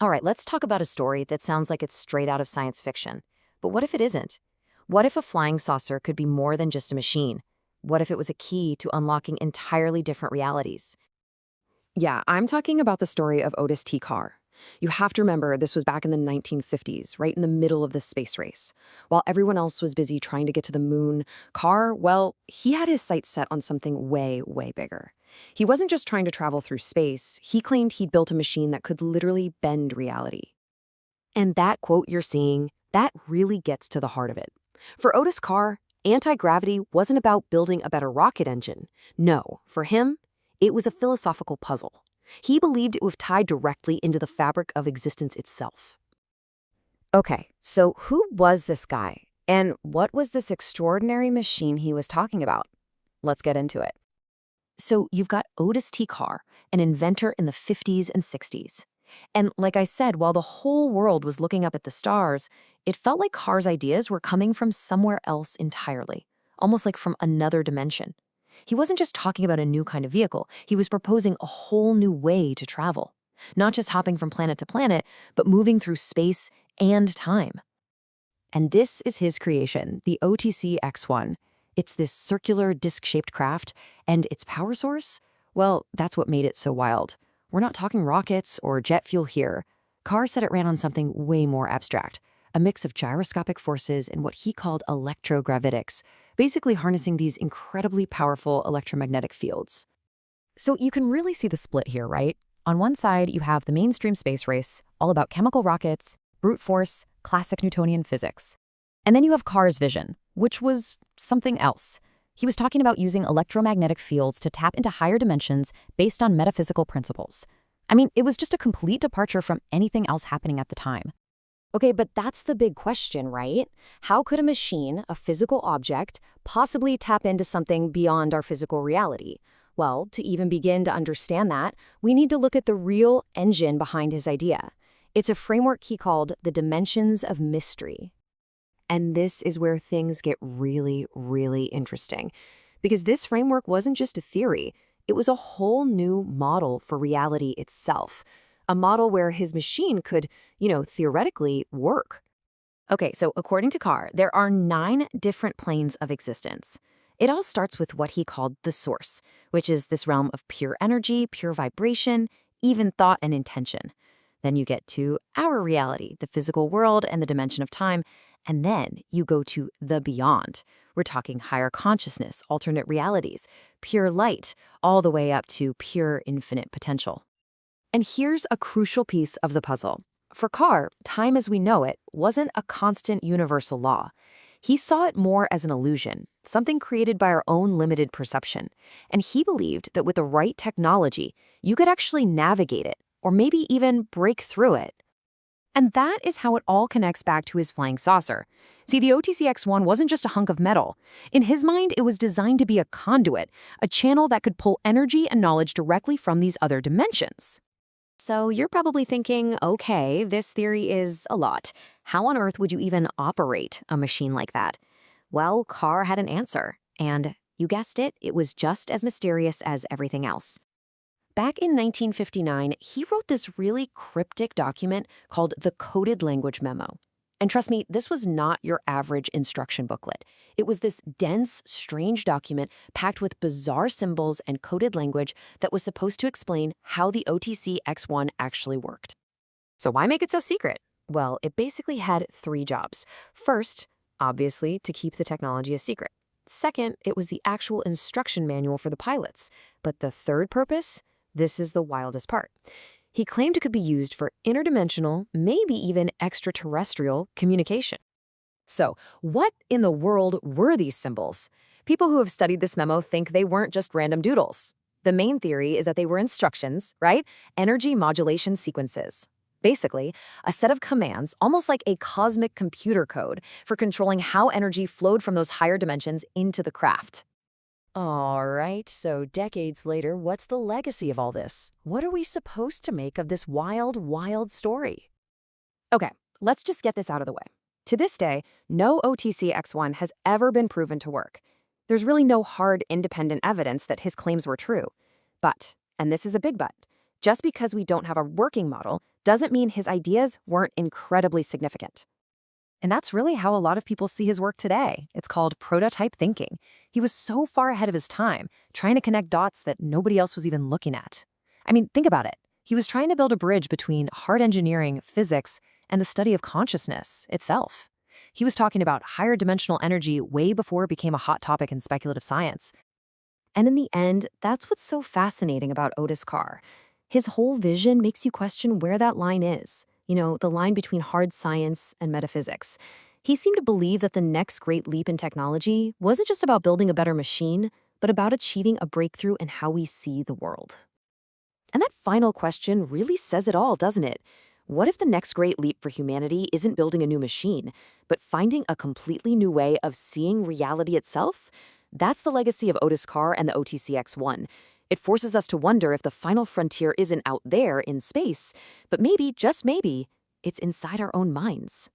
All right, let's talk about a story that sounds like it's straight out of science fiction. But what if it isn't? What if a flying saucer could be more than just a machine? What if it was a key to unlocking entirely different realities? Yeah, I'm talking about the story of Otis T. Carr. You have to remember this was back in the 1950s, right in the middle of the space race. While everyone else was busy trying to get to the moon, Carr, well, he had his sights set on something way, way bigger. He wasn't just trying to travel through space, he claimed he'd built a machine that could literally bend reality. And that quote you're seeing, that really gets to the heart of it. For Otis Carr, anti-gravity wasn't about building a better rocket engine. No, for him, it was a philosophical puzzle. He believed it was tied directly into the fabric of existence itself. Okay, so who was this guy? And what was this extraordinary machine he was talking about? Let's get into it. So you've got Otis T. Carr, an inventor in the 50s and 60s. And like I said, while the whole world was looking up at the stars, it felt like Carr's ideas were coming from somewhere else entirely, almost like from another dimension. He wasn't just talking about a new kind of vehicle, he was proposing a whole new way to travel. Not just hopping from planet to planet, but moving through space and time. And this is his creation, the OTC X-1. It's this circular disc-shaped craft, and its power source? Well, that's what made it so wild. We're not talking rockets or jet fuel here. Carr said it ran on something way more abstract, a mix of gyroscopic forces and what he called electrogravitics, basically harnessing these incredibly powerful electromagnetic fields. So you can really see the split here, right? On one side, you have the mainstream space race, all about chemical rockets, brute force, classic Newtonian physics. And then you have Carr's vision, which was something else. He was talking about using electromagnetic fields to tap into higher dimensions based on metaphysical principles. I mean, it was just a complete departure from anything else happening at the time. Okay, but that's the big question, right? How could a machine, a physical object, possibly tap into something beyond our physical reality? Well, to even begin to understand that, we need to look at the real engine behind his idea. It's a framework he called the dimensions of mystery. And this is where things get really, really interesting. Because this framework wasn't just a theory, it was a whole new model for reality itself. A model where his machine could, theoretically work. Okay, so according to Carr, there are 9 different planes of existence. It all starts with what he called the source, which is this realm of pure energy, pure vibration, even thought and intention. Then you get to our reality, the physical world and the dimension of time. And then you go to the beyond. We're talking higher consciousness, alternate realities, pure light, all the way up to pure infinite potential. And here's a crucial piece of the puzzle. For Carr, time as we know it wasn't a constant universal law. He saw it more as an illusion, something created by our own limited perception. And he believed that with the right technology, you could actually navigate it, or maybe even break through it. And that is how it all connects back to his flying saucer. See, the OTC X-1 wasn't just a hunk of metal. In his mind, it was designed to be a conduit, a channel that could pull energy and knowledge directly from these other dimensions. So you're probably thinking, okay, this theory is a lot. How on earth would you even operate a machine like that? Well, Carr had an answer. And you guessed it, it was just as mysterious as everything else. Back in 1959, he wrote this really cryptic document called the Coded Language Memo. And trust me, this was not your average instruction booklet. It was this dense, strange document packed with bizarre symbols and coded language that was supposed to explain how the OTC X-1 actually worked. So why make it so secret? Well, it basically had 3 jobs. First, obviously, to keep the technology a secret. Second, it was the actual instruction manual for the pilots. But the third purpose? This is the wildest part. He claimed it could be used for interdimensional, maybe even extraterrestrial communication. So, what in the world were these symbols? People who have studied this memo think they weren't just random doodles. The main theory is that they were instructions, right? Energy modulation sequences. Basically, a set of commands, almost like a cosmic computer code, for controlling how energy flowed from those higher dimensions into the craft. All right, so decades later, what's the legacy of all this? What are we supposed to make of this wild, wild story? Okay, let's just get this out of the way. To this day, no OTC X-1 has ever been proven to work. There's really no hard, independent evidence that his claims were true. But, and this is a big but, just because we don't have a working model doesn't mean his ideas weren't incredibly significant. And that's really how a lot of people see his work today. It's called prototype thinking. He was so far ahead of his time, trying to connect dots that nobody else was even looking at. I mean, think about it. He was trying to build a bridge between hard engineering, physics, and the study of consciousness itself. He was talking about higher dimensional energy way before it became a hot topic in speculative science. And in the end, that's what's so fascinating about Otis Carr. His whole vision makes you question where that line is. You know, the line between hard science and metaphysics. He seemed to believe that the next great leap in technology wasn't just about building a better machine, but about achieving a breakthrough in how we see the world. And that final question really says it all, doesn't it? What if the next great leap for humanity isn't building a new machine, but finding a completely new way of seeing reality itself? That's the legacy of Otis Carr and the OTC X-1. It forces us to wonder if the final frontier isn't out there in space, but maybe, just maybe, it's inside our own minds.